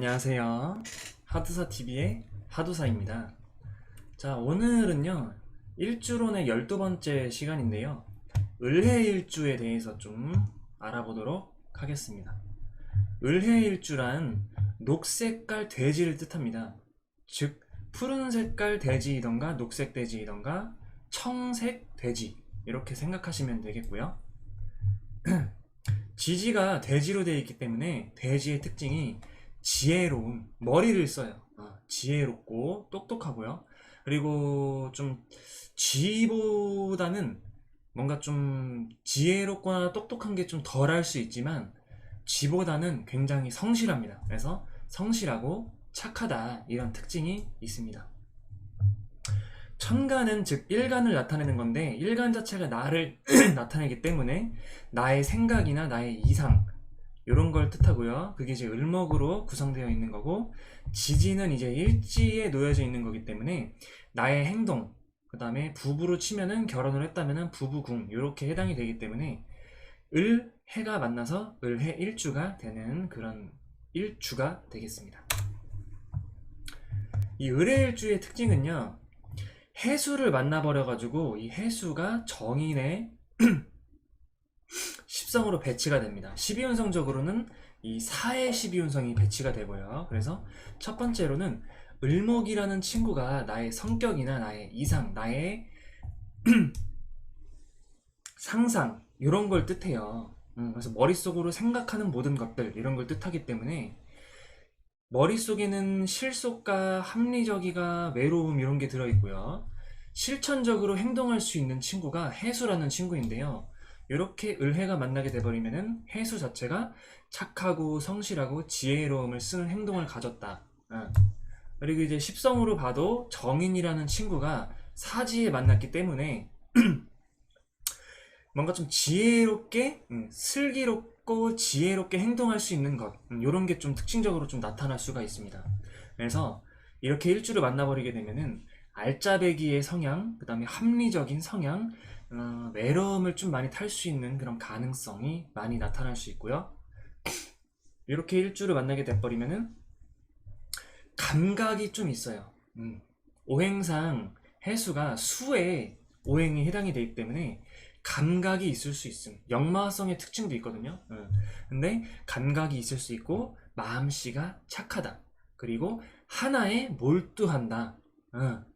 안녕하세요. 하두사TV의 하두사입니다. 자, 오늘은요, 일주론의 12번째 시간인데요. 을해일주에 대해서 좀 알아보도록 하겠습니다. 을해일주란 녹색깔 돼지를 뜻합니다. 즉, 푸른 색깔 돼지이던가 녹색 돼지이던가 청색 돼지, 이렇게 생각하시면 되겠고요. 지지가 돼지로 되어 있기 때문에 돼지의 특징이 지혜로움, 머리를 써요. 지혜롭고 똑똑하고요. 그리고 좀 쥐보다는 뭔가 좀 지혜롭거나 똑똑한 게 좀 덜 할 수 있지만 쥐보다는 굉장히 성실합니다. 그래서 성실하고 착하다, 이런 특징이 있습니다. 천간은 즉 일간을 나타내는 건데, 일간 자체가 나를 나타내기 때문에 나의 생각이나 나의 이상, 이런 걸 뜻하고요. 그게 이제 을목으로 구성되어 있는 거고, 지지는 이제 일지에 놓여져 있는 거기 때문에 나의 행동, 그 다음에 부부로 치면은 결혼을 했다면은 부부궁, 이렇게 해당이 되기 때문에 을, 해가 만나서 을해 일주가 되는 그런 일주가 되겠습니다. 이 을해 일주의 특징은요, 해수를 만나버려가지고 이 해수가 정인의 십성으로 배치가 됩니다. 12운성적으로는 이 사의 12운성이 배치가 되고요. 그래서 첫 번째로는 을목이라는 친구가 나의 성격이나 나의 이상, 나의 상상, 이런 걸 뜻해요. 그래서 머릿속으로 생각하는 모든 것들, 이런 걸 뜻하기 때문에 머릿속에는 실속과 합리적이가 외로움, 이런 게 들어있고요. 실천적으로 행동할 수 있는 친구가 해수라는 친구인데요. 이렇게 을해가 만나게 돼버리면은 해수 자체가 착하고 성실하고 지혜로움을 쓰는 행동을 가졌다. 그리고 이제 십성으로 봐도 정인이라는 친구가 사지에 만났기 때문에 뭔가 좀 지혜롭게, 슬기롭고 지혜롭게 행동할 수 있는 것, 이런 게 좀 특징적으로 좀 나타날 수가 있습니다. 그래서 이렇게 일주를 만나버리게 되면은 알짜배기의 성향, 그 다음에 합리적인 성향, 외로움을 좀 많이 탈 수 있는 그런 가능성이 많이 나타날 수 있고요. 이렇게 일주를 만나게 돼버리면은 감각이 좀 있어요. 오행상 해수가 수에 오행이 해당이 되기 때문에 감각이 있을 수 있음. 역마성의 특징도 있거든요. 근데 감각이 있을 수 있고 마음씨가 착하다. 그리고 하나에 몰두한다.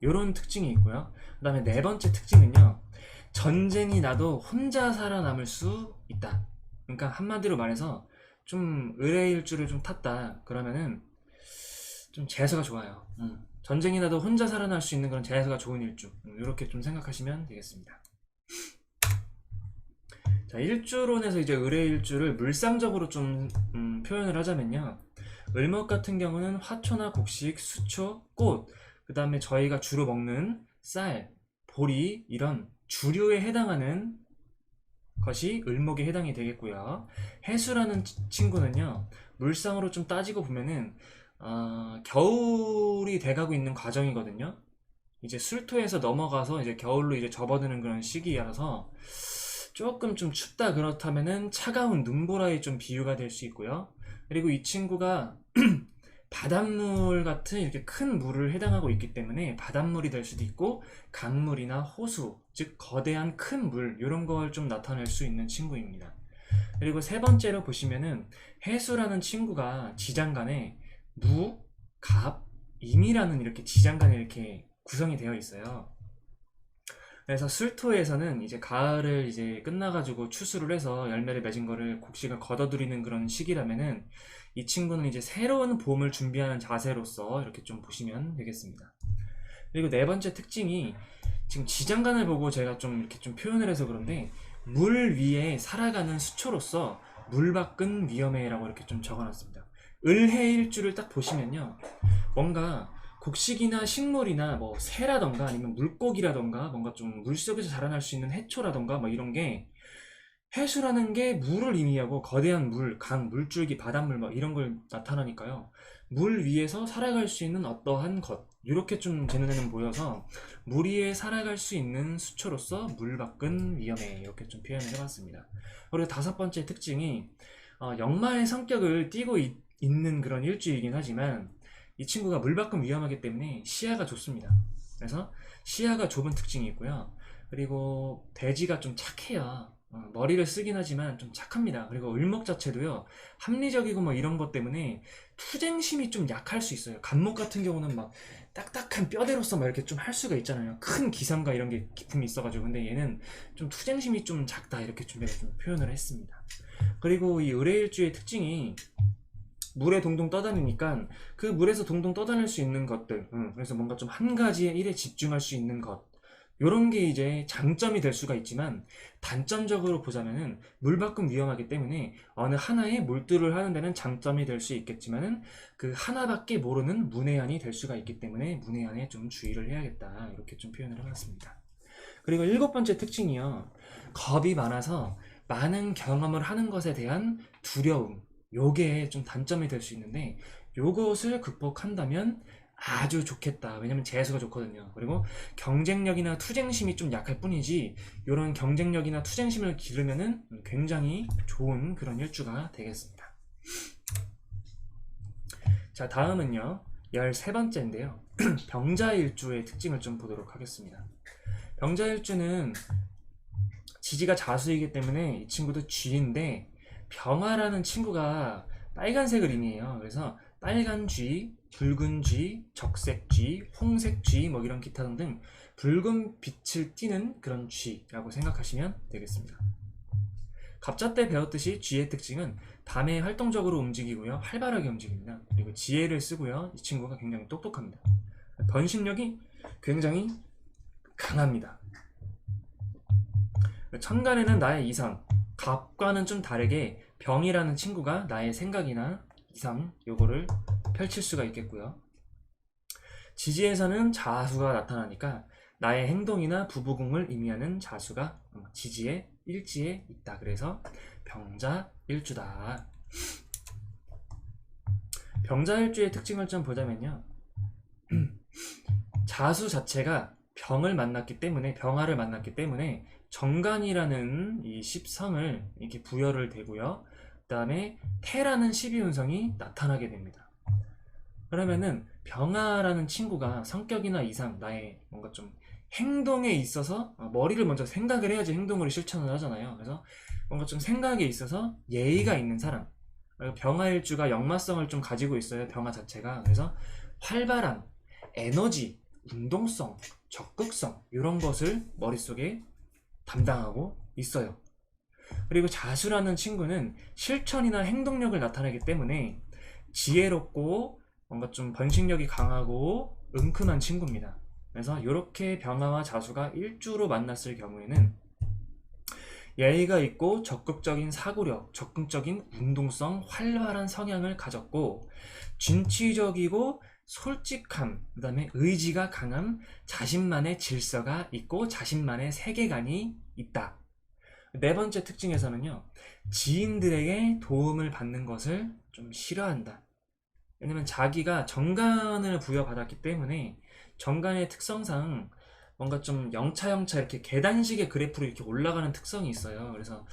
이런 특징이 있고요. 그 다음에 네 번째 특징은요, 전쟁이 나도 혼자 살아남을 수 있다. 그러니까 한마디로 말해서 좀 의뢰 일주를 좀 탔다 그러면은 좀 재수가 좋아요. 전쟁이 나도 혼자 살아날 수 있는 그런 재수가 좋은 일주, 이렇게 좀 생각하시면 되겠습니다. 자, 일주론에서 이제 의뢰 일주를 물상적으로 좀 표현을 하자면요, 을목 같은 경우는 화초나 곡식, 수초, 꽃, 그 다음에 저희가 주로 먹는 쌀, 보리, 이런 주류에 해당하는 것이 을목에 해당이 되겠고요. 해수라는 친구는요, 물상으로 좀 따지고 보면은 겨울이 돼가고 있는 과정이거든요. 이제 술토에서 넘어가서 이제 겨울로 이제 접어드는 그런 시기라서 조금 좀 춥다 그렇다면은 차가운 눈보라에 좀 비유가 될 수 있고요. 그리고 이 친구가 바닷물 같은 이렇게 큰 물을 해당하고 있기 때문에 바닷물이 될 수도 있고 강물이나 호수, 즉 거대한 큰 물, 이런 걸 좀 나타낼 수 있는 친구입니다. 그리고 세 번째로 보시면은 해수라는 친구가 지장간에 무, 갑, 임이라는 이렇게 지장간에 이렇게 구성이 되어 있어요. 그래서 술토에서는 이제 가을을 이제 끝나가지고 추수를 해서 열매를 맺은 거를 곡식을 걷어들이는 그런 시기라면은 이 친구는 이제 새로운 봄을 준비하는 자세로서 이렇게 좀 보시면 되겠습니다. 그리고 네 번째 특징이, 지금 지장간을 보고 제가 좀 이렇게 좀 표현을 해서 그런데, 물 위에 살아가는 수초로서 물 밖은 위험해라고 이렇게 좀 적어놨습니다. 을해일주를 딱 보시면요, 뭔가 곡식이나 식물이나 뭐 새라던가 아니면 물고기라던가 뭔가 좀 물속에서 자라날 수 있는 해초라던가 뭐 이런 게, 해수라는 게 물을 의미하고 거대한 물, 강, 물줄기, 바닷물 뭐 이런 걸 나타나니까요. 물 위에서 살아갈 수 있는 어떠한 것, 이렇게 좀 제 눈에는 보여서 물 위에 살아갈 수 있는 수초로서 물 밖은 위험해, 이렇게 좀 표현을 해봤습니다. 그리고 다섯 번째 특징이, 역마의 성격을 띠고 있는 그런 일주이긴 하지만 이 친구가 물밖은 위험하기 때문에 시야가 좁습니다. 그래서 시야가 좁은 특징이 있고요. 그리고 돼지가 좀 착해요. 머리를 쓰긴 하지만 좀 착합니다. 그리고 을목 자체도요, 합리적이고 뭐 이런 것 때문에 투쟁심이 좀 약할 수 있어요. 간목 같은 경우는 막 딱딱한 뼈대로서 막 이렇게 좀 할 수가 있잖아요. 큰 기상과 이런 게 기품이 있어가지고. 근데 얘는 좀 투쟁심이 좀 작다, 이렇게 좀 내가 좀 표현을 했습니다. 그리고 이 의뢰일주의 특징이 물에 동동 떠다니니까 그 물에서 동동 떠다닐 수 있는 것들, 그래서 뭔가 좀 한 가지의 일에 집중할 수 있는 것, 요런 게 이제 장점이 될 수가 있지만, 단점적으로 보자면은 물만큼 위험하기 때문에 어느 하나에 몰두를 하는 데는 장점이 될 수 있겠지만은 그 하나밖에 모르는 문외한이 될 수가 있기 때문에 문외한에 좀 주의를 해야겠다, 이렇게 좀 표현을 해봤습니다. 그리고 일곱 번째 특징이요, 겁이 많아서 많은 경험을 하는 것에 대한 두려움, 요게 좀 단점이 될 수 있는데, 요것을 극복한다면 아주 좋겠다. 왜냐면 재수가 좋거든요. 그리고 경쟁력이나 투쟁심이 좀 약할 뿐이지, 이런 경쟁력이나 투쟁심을 기르면은 굉장히 좋은 그런 일주가 되겠습니다. 자, 다음은요, 13번째인데요. 병자일주의 특징을 좀 보도록 하겠습니다. 병자일주는 지지가 자수이기 때문에 이 친구도 쥐인데, 병화라는 친구가 빨간색을 의미해요. 그래서 빨간 쥐, 붉은 쥐, 적색 쥐, 홍색 쥐, 뭐 이런 기타 등등 붉은 빛을 띠는 그런 쥐라고 생각하시면 되겠습니다. 갑자 때 배웠듯이 쥐의 특징은 밤에 활동적으로 움직이고요, 활발하게 움직입니다. 그리고 지혜를 쓰고요, 이 친구가 굉장히 똑똑합니다. 번식력이 굉장히 강합니다. 천간에는 나의 이상, 갑과는 좀 다르게 병이라는 친구가 나의 생각이나 이상, 요거를 펼칠 수가 있겠고요. 지지에서는 자수가 나타나니까 나의 행동이나 부부궁을 의미하는 자수가 지지의 일지에 있다. 그래서 병자일주다. 병자일주의 특징을 좀 보자면요, 자수 자체가 병을 만났기 때문에, 병화를 만났기 때문에 정간이라는 이 10성을 이렇게 부여를 되고요, 그 다음에 태라는 12운성이 나타나게 됩니다. 그러면은 병화라는 친구가 성격이나 이상, 나의 뭔가 좀 행동에 있어서, 머리를 먼저 생각을 해야지 행동을 실천을 하잖아요. 그래서 뭔가 좀 생각에 있어서 예의가 있는 사람, 병화일주가 역마성을 좀 가지고 있어요, 병화 자체가. 그래서 활발함, 에너지, 운동성, 적극성, 이런 것을 머릿속에 담당하고 있어요. 그리고 자수라는 친구는 실천이나 행동력을 나타내기 때문에 지혜롭고 뭔가 좀 번식력이 강하고 은큼한 친구입니다. 그래서 이렇게 병화와 자수가 일주로 만났을 경우에는 예의가 있고 적극적인 사고력, 적극적인 운동성, 활발한 성향을 가졌고, 진취적이고 솔직함, 그 다음에 의지가 강함, 자신만의 질서가 있고 자신만의 세계관이 있다. 네 번째 특징에서는요, 지인들에게 도움을 받는 것을 좀 싫어한다. 왜냐면 자기가 정관을 부여받았기 때문에 정관의 특성상 뭔가 좀 영차영차 이렇게 계단식의 그래프로 이렇게 올라가는 특성이 있어요. 그래서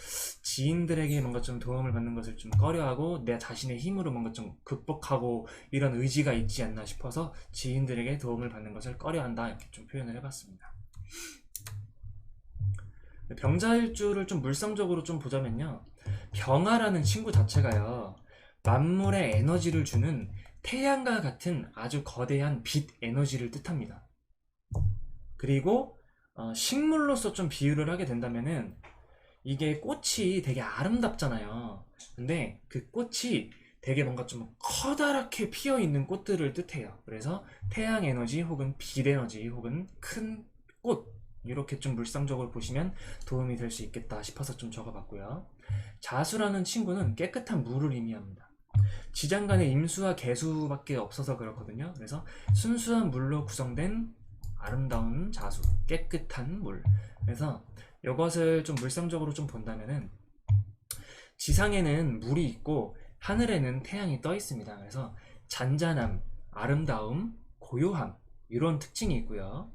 지인들에게 뭔가 좀 도움을 받는 것을 좀 꺼려하고 내 자신의 힘으로 뭔가 좀 극복하고 이런 의지가 있지 않나 싶어서 지인들에게 도움을 받는 것을 꺼려한다, 이렇게 좀 표현을 해봤습니다. 병자일주를 좀 물상적으로 좀 보자면요, 병화라는 친구 자체가요, 만물에 에너지를 주는 태양과 같은 아주 거대한 빛 에너지를 뜻합니다. 그리고 식물로서 좀 비유를 하게 된다면은, 이게 꽃이 되게 아름답잖아요. 근데 그 꽃이 되게 뭔가 좀 커다랗게 피어 있는 꽃들을 뜻해요. 그래서 태양 에너지 혹은 빛 에너지 혹은 큰 꽃, 이렇게 좀 물상적으로 보시면 도움이 될 수 있겠다 싶어서 좀 적어봤고요. 자수라는 친구는 깨끗한 물을 의미합니다. 지장간에 임수와 개수밖에 없어서 그렇거든요. 그래서 순수한 물로 구성된 아름다운 자수, 깨끗한 물. 그래서 이것을 좀 물상적으로 좀 본다면은, 지상에는 물이 있고 하늘에는 태양이 떠 있습니다. 그래서 잔잔함, 아름다움, 고요함, 이런 특징이 있고요.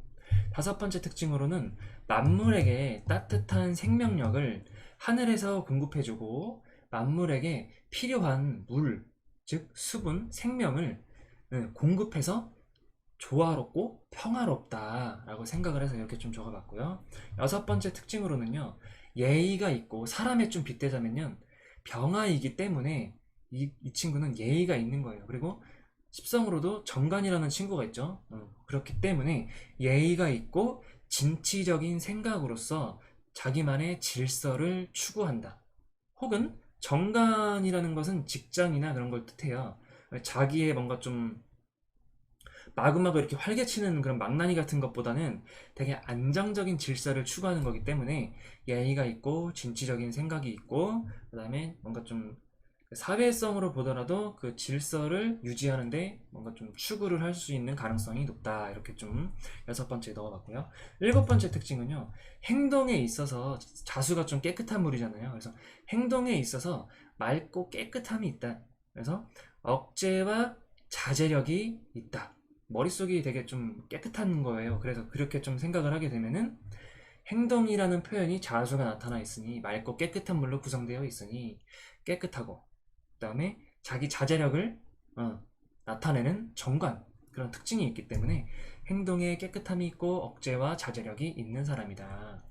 다섯 번째 특징으로는 만물에게 따뜻한 생명력을 하늘에서 공급해주고 만물에게 필요한 물, 즉 수분, 생명을 공급해서 조화롭고 평화롭다라고 생각을 해서 이렇게 좀 적어봤고요. 여섯 번째 특징으로는요, 예의가 있고, 사람에 좀 빗대자면요, 병화이기 때문에 이 친구는 예의가 있는 거예요. 그리고 십성으로도 정관이라는 친구가 있죠. 그렇기 때문에 예의가 있고 진취적인 생각으로서 자기만의 질서를 추구한다. 혹은 정관이라는 것은 직장이나 그런 걸 뜻해요. 자기의 뭔가 좀 마구마구 이렇게 활개치는 그런 망나니 같은 것보다는 되게 안정적인 질서를 추구하는 거기 때문에 예의가 있고 진취적인 생각이 있고, 그 다음에 뭔가 좀 사회성으로 보더라도 그 질서를 유지하는데 뭔가 좀 추구를 할 수 있는 가능성이 높다. 이렇게 좀 여섯 번째 넣어봤고요. 일곱 번째 특징은요, 행동에 있어서 자수가 좀 깨끗한 물이잖아요. 그래서 행동에 있어서 맑고 깨끗함이 있다. 그래서 억제와 자제력이 있다. 머릿속이 되게 좀 깨끗한 거예요. 그래서 그렇게 좀 생각을 하게 되면은 행동이라는 표현이 자수가 나타나 있으니, 맑고 깨끗한 물로 구성되어 있으니 깨끗하고, 그 다음에 자기 자제력을 나타내는 정관, 그런 특징이 있기 때문에 행동에 깨끗함이 있고 억제와 자제력이 있는 사람이다.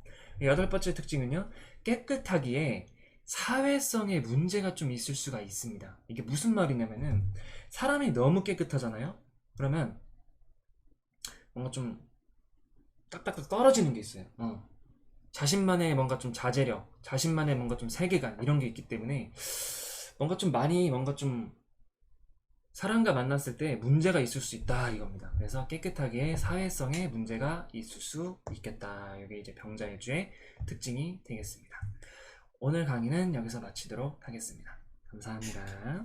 여덟 번째 특징은요, 깨끗하기에 사회성에 문제가 좀 있을 수가 있습니다. 이게 무슨 말이냐면은, 사람이 너무 깨끗하잖아요. 그러면 뭔가 좀 딱딱딱 떨어지는 게 있어요. 자신만의 뭔가 좀 자제력, 자신만의 뭔가 좀 세계관, 이런 게 있기 때문에 뭔가 좀 많이 뭔가 좀 사람과 만났을 때 문제가 있을 수 있다, 이겁니다. 그래서 깨끗하게 사회성에 문제가 있을 수 있겠다. 이게 이제 병자일주의 특징이 되겠습니다. 오늘 강의는 여기서 마치도록 하겠습니다. 감사합니다.